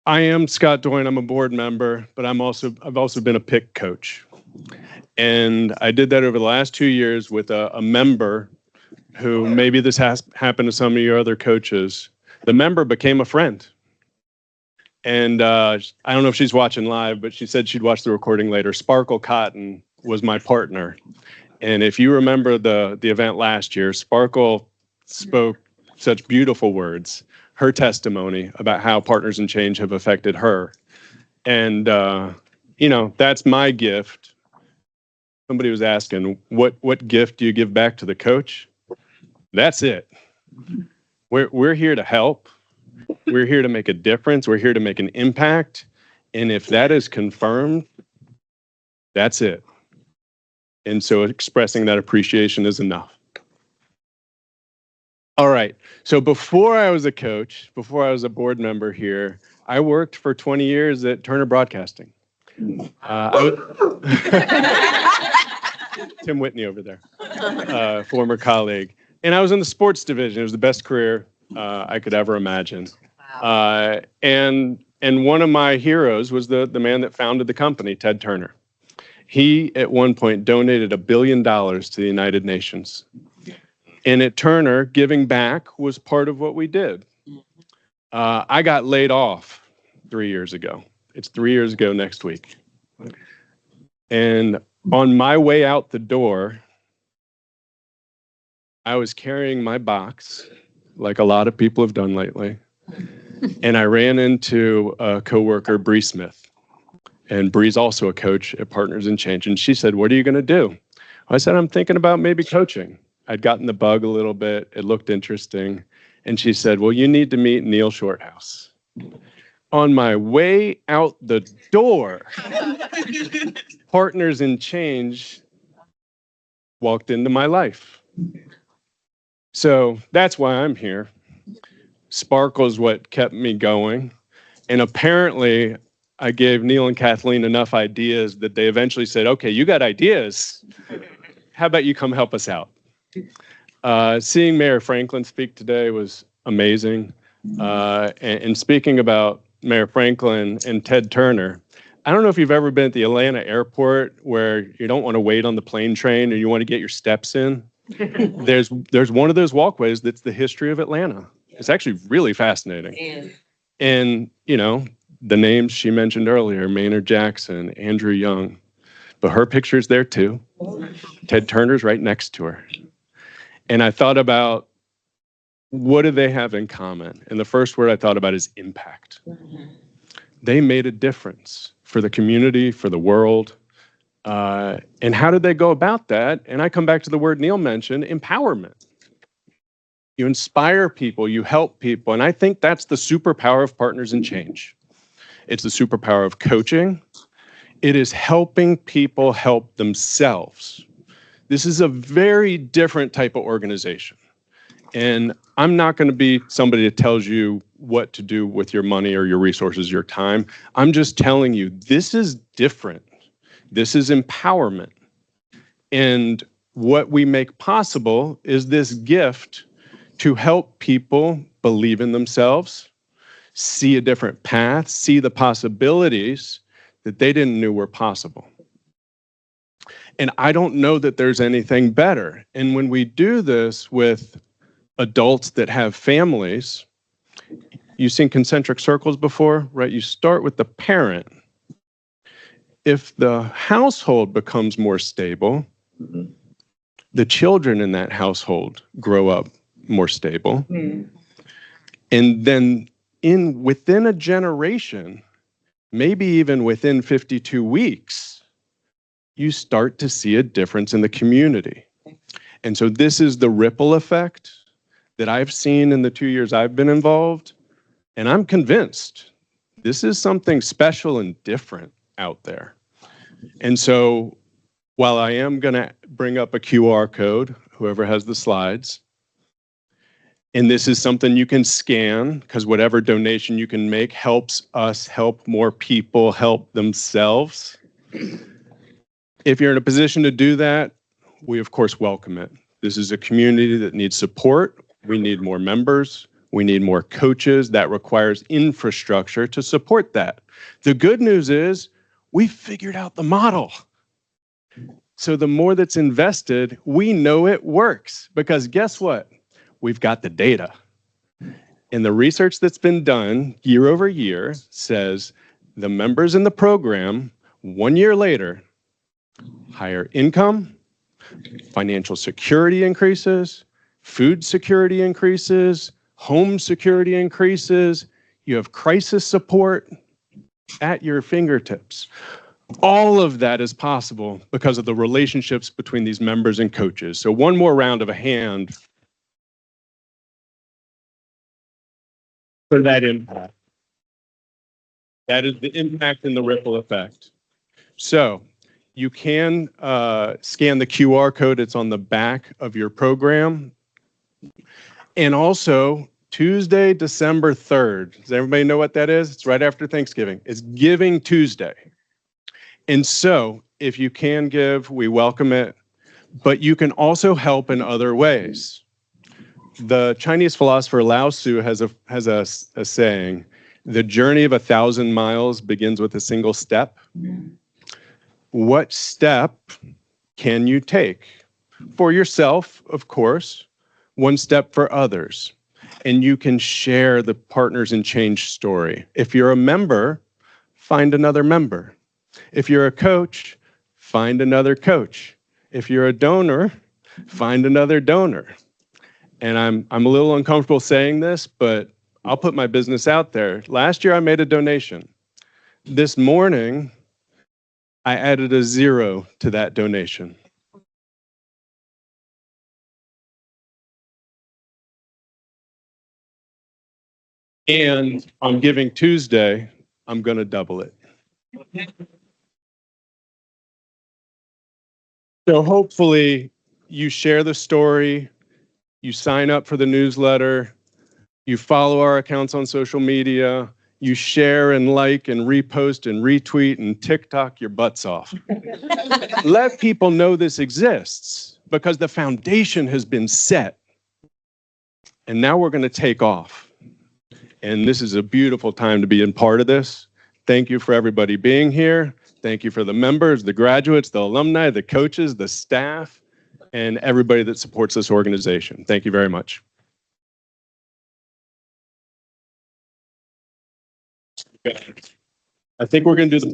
I am Scott Doyne. I'm a board member, but I've also been a PIC coach. And I did that over the last 2 years with a member who, maybe this has happened to some of your other coaches. The member became a friend. And I don't know if she's watching live, but she said she'd watch the recording later. Sparkle Cotton was my partner. And if you remember the event last year, Sparkle spoke such beautiful words, her testimony about how Partners in Change have affected her. And, that's my gift. Somebody was asking, what gift do you give back to the coach? That's it. We're here to help. We're here to make a difference. We're here to make an impact. And if that is confirmed, that's it. And so expressing that appreciation is enough. All right. So before I was a coach, before I was a board member here, I worked for 20 years at Turner Broadcasting. Tim Whitney over there, former colleague. And I was in the sports division. It was the best career I could ever imagine. Wow. And one of my heroes was the man that founded the company, Ted Turner. He, at one point, donated $1 billion to the United Nations. And at Turner, giving back was part of what we did. I got laid off 3 years ago. It's 3 years ago next week. And on my way out the door, I was carrying my box, like a lot of people have done lately. And I ran into a coworker, Bree Smith. And Bree's also a coach at Partners in Change. And she said, "What are you going to do?" I said, "I'm thinking about maybe coaching." I'd gotten the bug a little bit. It looked interesting. And she said, "Well, you need to meet Neal Shorthouse." On my way out the door, Partners in Change walked into my life. So that's why I'm here. Sparkle is what kept me going. And apparently, I gave Neal and Kathleen enough ideas that they eventually said, "Okay, you got ideas. How about you come help us out?" Seeing Mayor Franklin speak today was amazing. And speaking about Mayor Franklin and Ted Turner, I don't know if you've ever been at the Atlanta airport where you don't want to wait on the plane train or you want to get your steps in. There's one of those walkways that's the history of Atlanta. It's actually really fascinating. And, the names she mentioned earlier, Maynard Jackson, Andrew Young, but her picture's there too. Ted Turner's right next to her. And I thought about, what do they have in common? And the first word I thought about is impact. They made a difference for the community, for the world. And how did they go about that? And I come back to the word Neal mentioned, empowerment. You inspire people, you help people. And I think that's the superpower of Partners in Change. It's the superpower of coaching. It is helping people help themselves. This is a very different type of organization. And I'm not going to be somebody that tells you what to do with your money or your resources, your time. I'm just telling you, this is different. This is empowerment. And what we make possible is this gift to help people believe in themselves, see a different path, see the possibilities that they didn't know were possible. And I don't know that there's anything better. And when we do this with adults that have families, you've seen concentric circles before, right? You start with the parent. If the household becomes more stable, the children in that household grow up more stable. And then within a generation, maybe even within 52 weeks, you start to see a difference in the community. And so this is the ripple effect that I've seen in the 2 years I've been involved. And I'm convinced this is something special and different out there. And so while I am going to bring up a QR code, whoever has the slides, and this is something you can scan, because whatever donation you can make helps us help more people help themselves. If you're in a position to do that, we of course welcome it. This is a community that needs support. We need more members. We need more coaches. That requires infrastructure to support that. The good news is we figured out the model. So the more that's invested, we know it works because guess what? We've got the data. And the research that's been done year over year says the members in the program 1 year later, higher income, financial security increases, food security increases, home security increases, you have crisis support at your fingertips. All of that is possible because of the relationships between these members and coaches. So one more round of a hand for that impact. That is the impact and the ripple effect. So you can scan the QR code. It's on the back of your program. And also, Tuesday, December 3rd. Does everybody know what that is? It's right after Thanksgiving. It's Giving Tuesday. And so if you can give, we welcome it. But you can also help in other ways. The Chinese philosopher Lao Tzu has a saying, the journey of 1,000 miles begins with a single step. What step can you take? For yourself, of course, one step for others. And you can share the Partners in Change story. If you're a member, find another member. If you're a coach, find another coach. If you're a donor, find another donor. And I'm a little uncomfortable saying this, but I'll put my business out there. Last year, I made a donation. This morning, I added a 0 to that donation. And on Giving Tuesday, I'm going to double it. So hopefully you share the story, you sign up for the newsletter, you follow our accounts on social media, you share and like and repost and retweet and TikTok your butts off. Let people know this exists because the foundation has been set. And now we're going to take off. And this is a beautiful time to be in part of this. Thank you for everybody being here. Thank you for the members, the graduates, the alumni, the coaches, the staff, and everybody that supports this organization. Thank you very much. I think we're going to do the